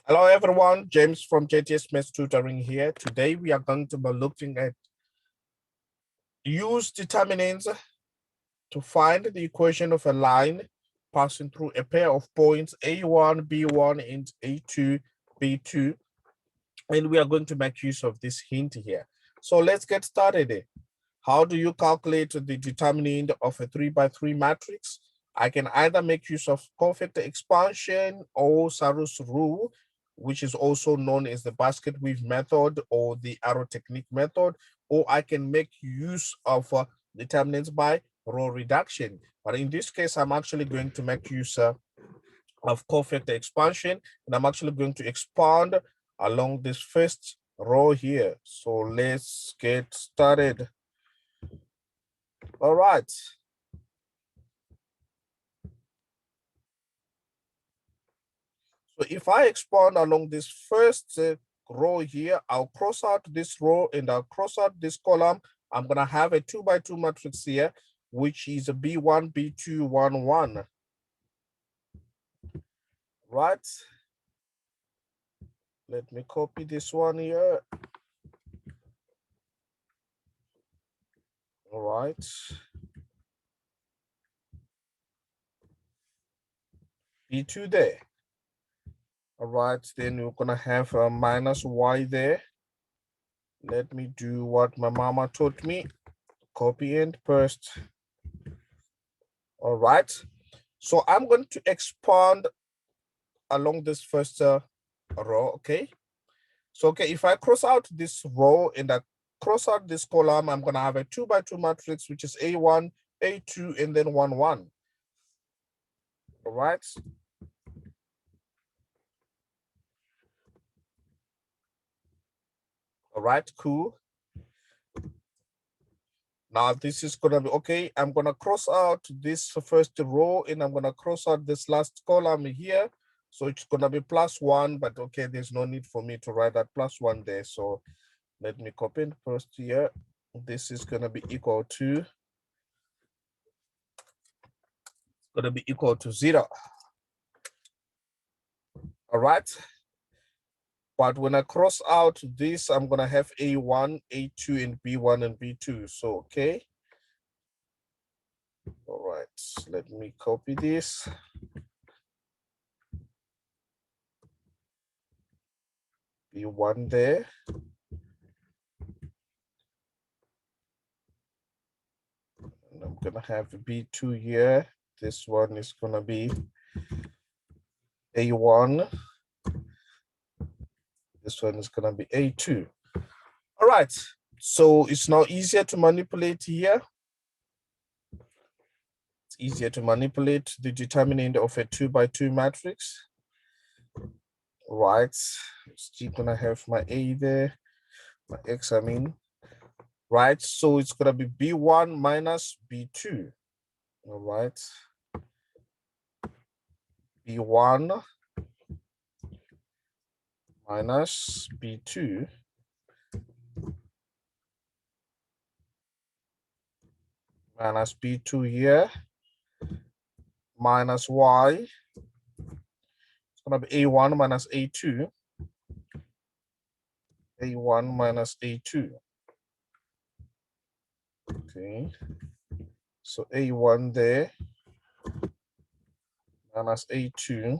Hello everyone, James from JTS Maths Tutoring here. Today we are going to be looking at use determinants to find the equation of a line passing through a pair of points A1, B1 and A2, B2. And we are going to make use of this hint here. So let's get started. How do you calculate the determinant of a 3x3 matrix? I can either make use of perfect expansion or Saru's rule, which is also known as the basket weave method or the arrow technique method, or I can make use of determinants by row reduction. But in this case, I'm actually going to make use of perfect expansion, and I'm actually going to expand along this first row here. So let's get started. All right. So if I expand along this first row here, I'll cross out this row and I'll cross out this column. I'm going to have a 2x2 matrix here, which is a B1, B2, 1, 1. Right. Let me copy this one here. All right. B2 there. All right, then we're gonna have a minus y there. Let me do what my mama taught me. Copy and paste. All right. So I'm going to expand along this first row, okay? So, okay, if I cross out this row and I cross out this column, I'm gonna have a 2x2 matrix, which is A1, A2, and then 1, 1. All right. All right, cool. Now this is gonna be, okay, I'm gonna cross out this first row and I'm gonna cross out this last column here. So it's gonna be +1, but okay, there's no need for me to write that +1 there. So let me copy and paste here. This is gonna be equal to, it's gonna be equal to 0. All right. But when I cross out this, I'm gonna have A1, A2, and B1 and B2. So, okay. All right, let me copy this. B1 there. And I'm gonna have B2 here. This one is gonna be A1. This one is gonna be A2. All right, so it's now easier to manipulate here. It's easier to manipulate the determinant of a 2x2 matrix. Right, still gonna have my A there, my X, I mean. Right, so it's gonna be B1 minus B2. All right, B1 minus B2 minus B2 here minus Y. It's gonna be A1 minus A2. A1 minus A2. Okay, so A1 there minus A2.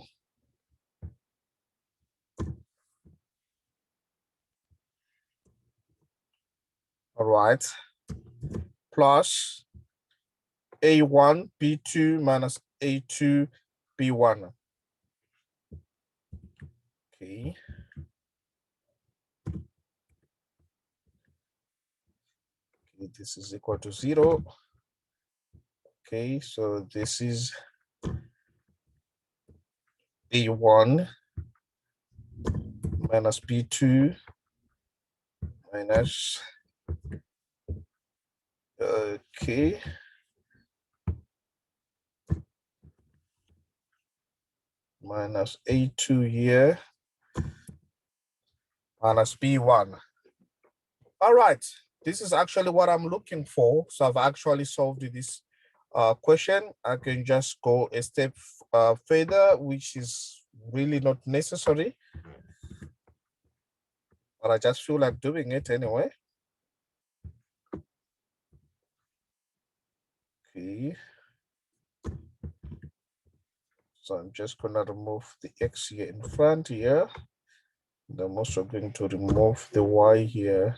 All right, plus A1 B2 minus A2 B1. Okay. This is equal to 0. Okay, so this is A1 minus B2 minus, okay, minus A2 here minus B1. All right, this is actually what I'm looking for. So I've actually solved this question. I can just go a step further, which is really not necessary. but I just feel like doing it anyway. Okay. So I'm just gonna remove the X here in front here. And I'm also going to remove the Y here.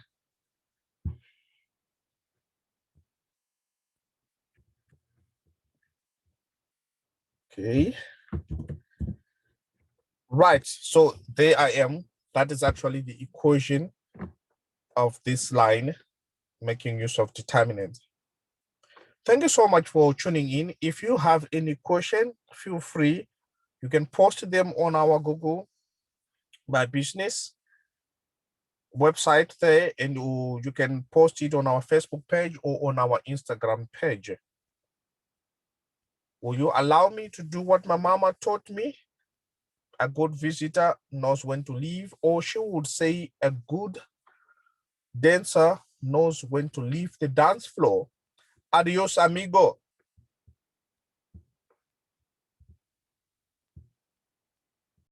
Okay. Right, so there I am. That is actually the equation of this line, making use of determinants. Thank you so much for tuning in. If you have any question, feel free. You can post them on our Google My Business website there, and you can post it on our Facebook page or on our Instagram page. Will you allow me to do what my mama taught me? A good visitor knows when to leave, or she would say a good dancer knows when to leave the dance floor. Adios, amigo.